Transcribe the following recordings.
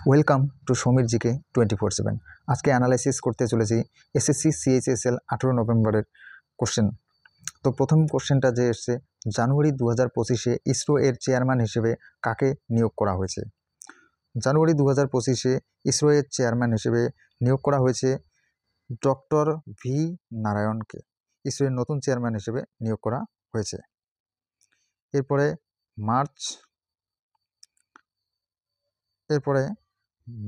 Welcome to Samir GK 24/7। আজকে analysis করতে চলেছি এসএসসি সিএইচএসএল 18 নভেম্বরের কোশ্চেন। তো প্রথম কোশ্চেনটা যে এসছে, জানুয়ারি 2025-এ ইসরো এর চেয়ারম্যান হিসেবে কাকে নিয়োগ করা হয়েছে? জানুয়ারি 2025-এ ইসরো এর চেয়ারম্যান হিসেবে নিয়োগ করা হয়েছে ডক্টর ভি নারায়ণকে। ইসরো এর নতুন চেয়ারম্যান হিসেবে নিয়োগ করা হয়েছে। এরপরে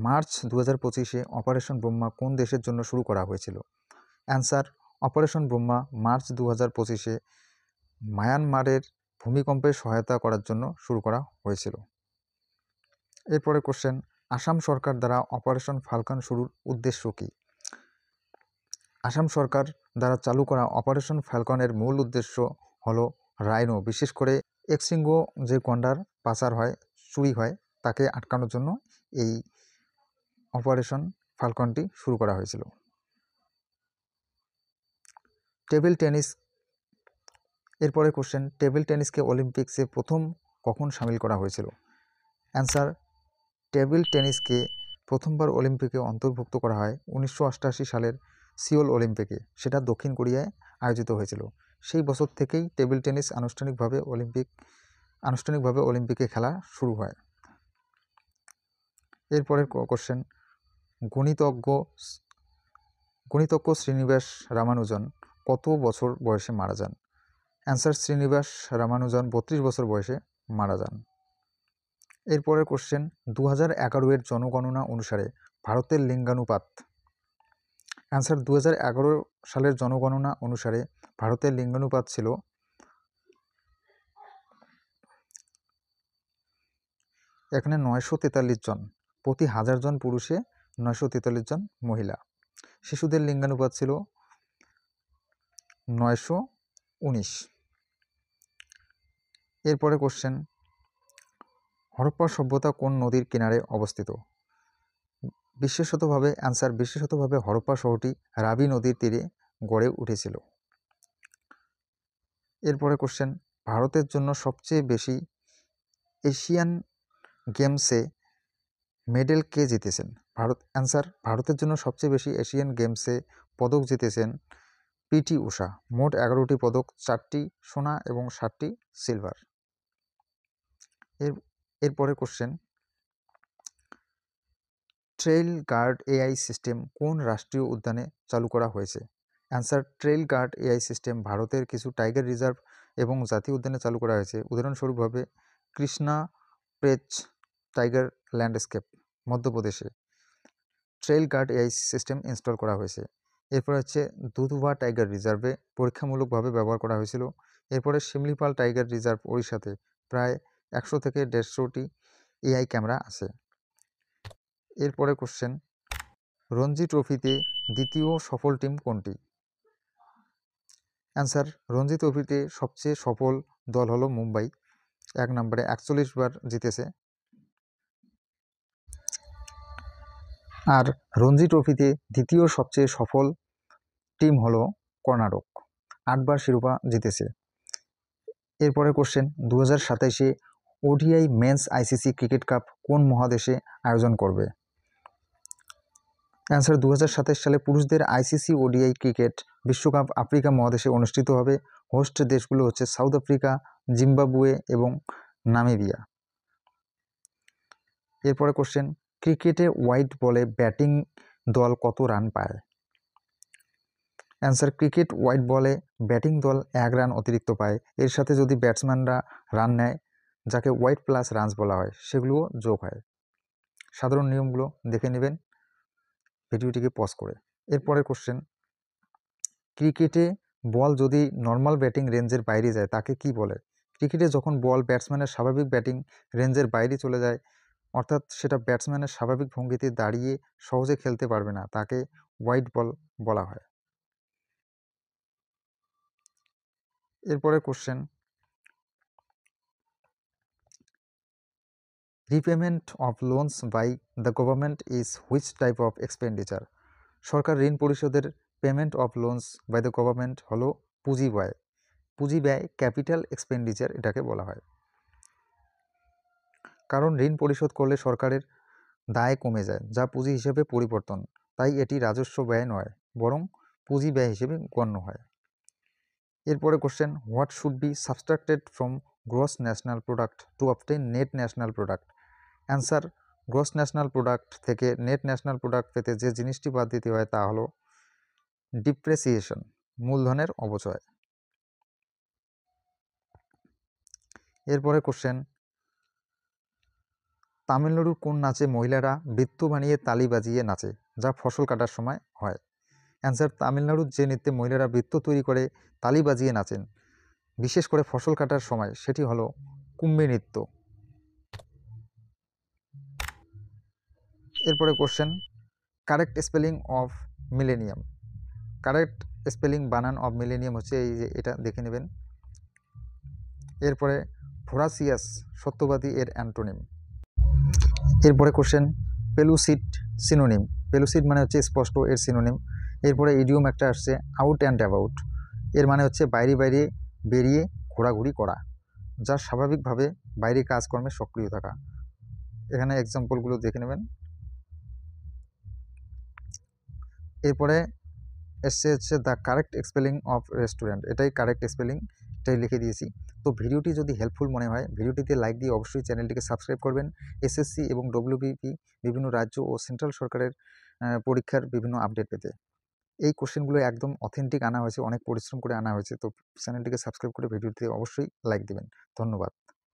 মার্চ 2025-এ অপারেশন ব্রহ্মা কোন দেশের জন্য শুরু করা হয়েছিল? অ্যান্সার, অপারেশন ব্রহ্মা মার্চ 2025-এ মায়ানমারের ভূমিকম্পে সহায়তা করার জন্য শুরু করা হয়েছিল। এরপরে কোশ্চেন, আসাম সরকার দ্বারা অপারেশন ফাল্কন শুরুর উদ্দেশ্য কী? আসাম সরকার দ্বারা চালু করা অপারেশন ফ্যালকনের মূল উদ্দেশ্য হলো রাইনো, বিশেষ করে একশৃঙ্গ যে গন্ডার পাচার হয়, চুরি হয়, তাকে আটকানোর জন্য এই অপারেশন ফাল্কনটি শুরু করা হয়েছিল। টেবিল টেনিস, এরপরে কোশ্চেন, টেবিল টেনিসকে অলিম্পিক্সে প্রথম কখন সামিল করা হয়েছিল? অ্যান্সার, টেবিল টেনিসকে প্রথমবার অলিম্পিকে অন্তর্ভুক্ত করা হয় 1988 সালের সিওল অলিম্পিকে। সেটা দক্ষিণ কোরিয়ায় আয়োজিত হয়েছিল। সেই বছর থেকেই টেবিল টেনিস আনুষ্ঠানিকভাবে অলিম্পিকে খেলা শুরু হয়। এরপরের কোশ্চেন, গণিতজ্ঞ শ্রীনিবাস রামানুজন কত বছর বয়সে মারা যান? অ্যান্সার, শ্রীনিবাস রামানুজন 32 বছর বয়সে মারা যান। এরপরের কোশ্চেন, 2011-এর জনগণনা অনুসারে ভারতের লিঙ্গানুপাত? অ্যান্সার, 2011 সালের জনগণনা অনুসারে ভারতের লিঙ্গানুপাত ছিল এখানে 943 জন, প্রতি 1000 জন পুরুষে 943 জন মহিলা। শিশুদের লিঙ্গানুপাত ছিল 919। এরপরে কোশ্চেন, হরপ্পা সভ্যতা কোন নদীর কিনারে অবস্থিত? বিশেষতভাবে হরপ্পা শহরটি রাবি নদীর তীরে গড়ে উঠেছিল। এরপরে কোশ্চেন, ভারতের জন্য সবচেয়ে বেশি এশিয়ান গেমসে মেডেল কে জিতেছেন? অ্যান্সার, ভারতের জন্য সবচেয়ে বেশি এশিয়ান গেমসে পদক জিতেছেন পিটি ঊষা। মোট 11টি পদক, 4টি সোনা এবং 7টি সিলভার। এরপরে question, trail guard AI system কোন রাষ্ট্রীয় উদ্যানে চালু করা হয়েছে? Answer, trail guard AI system ভারতের কিছু টাইগার রিজার্ভ এবং জাতীয় উদ্যানে চালু করা হয়েছে। উদাহরণস্বরূপভাবে কৃষ্ণা পেচ টাইগার ল্যান্ডস্কেপ মধ্যপ্রদেশে trail guard AI system install করা হয়েছে। এরপর হচ্ছে দুধুবা টাইগার রিজার্ভে পরীক্ষামূলকভাবে ব্যবহার করা হয়েছিল। এরপরে শিমলিপাল টাইগার রিজার্ভ ওড়িশাতে প্রায় 100 থেকে 150টি এআই ক্যামেরা আছে। এরপরে কোশ্চেন, রঞ্জি ট্রফিতে দ্বিতীয় সফল টিম কোনটি? অ্যান্সার, রঞ্জি ট্রফিতে সবচেয়ে সফল দল হলো মুম্বাই, 1 নম্বরে 41 বার জিতেছে। আর রঞ্জি ট্রফিতে দ্বিতীয় সবচেয়ে সফল টিম হলো কর্ণাটক, 8 বার শিরোপা জিতেছে। এরপরে কোশ্চেন, 2027-এ ODI men's ICC cricket cup কোন মহাদেশে আয়োজন করবে? অ্যান্সার, 2027 সালে পুরুষদের আইসিসি ওডিআই ক্রিকেট বিশ্বকাপ আফ্রিকা মহাদেশে অনুষ্ঠিত হবে। হোস্ট দেশগুলো হচ্ছে সাউথ আফ্রিকা, জিম্বাবুয়ে এবং নামিবিয়া। এরপরে কোশ্চেন, ক্রিকেটে হোয়াইট বলে ব্যাটিং দল কত রান পায়? অ্যান্সার, ক্রিকেট হোয়াইট বলে ব্যাটিং দল 1 রান অতিরিক্ত পায়। এর সাথে যদি ব্যাটসম্যানরা রান নেয়, যাকে হোয়াইট প্লাস রানস বলা হয়, সেগুলোও যোগ হয়। সাধারণ নিয়মগুলো দেখে নেবেন ভিডিওটিকে পজ করে। এরপরে কোশ্চেন, ক্রিকেটে বল যদি নর্মাল ব্যাটিং রেঞ্জের বাইরে যায় তাকে কি বলে? ক্রিকেটে যখন বল ব্যাটসম্যানের স্বাভাবিক ব্যাটিং রেঞ্জের বাইরে চলে যায়, অর্থাৎ সেটা ব্যাটসম্যানের স্বাভাবিক ভঙ্গিতে দাঁড়িয়ে সহজে খেলতে পারবে না, তাকে হোয়াইট বল বলা হয়। এরপরে question, repayment of loans by the government is which type of expenditure? সরকার ঋণ পরিশোধের payment of loans by the government হলো পুঁজি ব্যয় ক্যাপিটাল এক্সপেন্ডিচার এটাকে বলা হয়। কারণ ঋণ পরিশোধ করলে সরকারের দায় কমে যায়, যা পুঁজি হিসেবে পরিবর্তন, তাই এটি রাজস্ব ব্যয় নয় বরং পুঁজি ব্যয় হিসেবে গণ্য হয়। এরপরে question, what should be সাবস্ট্রাক্টেড from gross national product to obtain net national product? Answer, gross national product থেকে নেট ন্যাশনাল প্রোডাক্ট পেতে যে জিনিসটি বাদ দিতে হয় তা হলো ডিপ্রেসিয়েশন, মূলধনের অপচয়। এরপরে কোশ্চেন, তামিলনাড়ুর কোন নাচে মহিলারা বৃত্ত বানিয়ে তালি বাজিয়ে নাচে, যা ফসল কাটার সময় হয়? অ্যান্সার, তামিলনাড়ুর যে নৃত্যে মহিলারা বৃত্ত তৈরি করে তালি বাজিয়ে নাচেন বিশেষ করে ফসল কাটার সময়, সেটি হলো কুম্ভী নৃত্য। এরপরে question, correct spelling of millennium. Correct spelling বানান অফ মিলেনিয়াম হচ্ছে এই যে, এটা দেখে নেবেন। এরপরে ভোরাসিয়াস, সত্যবাদী এর অ্যান্টোনিম। এরপরে কোশ্চেন, পেলুসিড সিনোনিম। পেলুসিড মানে হচ্ছে স্পষ্ট, এর সিনোনিম। এরপরে ইডিয়ম একটা আসছে, আউট অ্যান্ড অ্যাবাউট, এর মানে হচ্ছে বাইরে বাইরে বেরিয়ে ঘোরাঘুরি করা, যা স্বাভাবিকভাবে বাইরে কাজকর্মে সক্রিয় থাকা। এখানে এক্সাম্পলগুলো দেখে নেবেন। এরপরে এসছে হচ্ছে the correct spelling of restaurant, এটাই কারেক্ট স্পেলিং, এটাই লিখে দিয়েছি। তো ভিডিওটি যদি হেল্পফুল মনে হয় ভিডিওটিতে লাইক দিয়ে অবশ্যই চ্যানেলটিকে সাবস্ক্রাইব করবেন। এসএসসি এবং ডব্লিউবিপি বিভিন্ন রাজ্য ও সেন্ট্রাল সরকারের পরীক্ষার বিভিন্ন আপডেট পেতে। এই কোশ্চেনগুলো একদম অথেন্টিক আনা হয়েছে, অনেক পরিশ্রম করে আনা হয়েছে। তো চ্যানেলটিকে সাবস্ক্রাইব করে ভিডিওটিতে অবশ্যই লাইক দেবেন। ধন্যবাদ।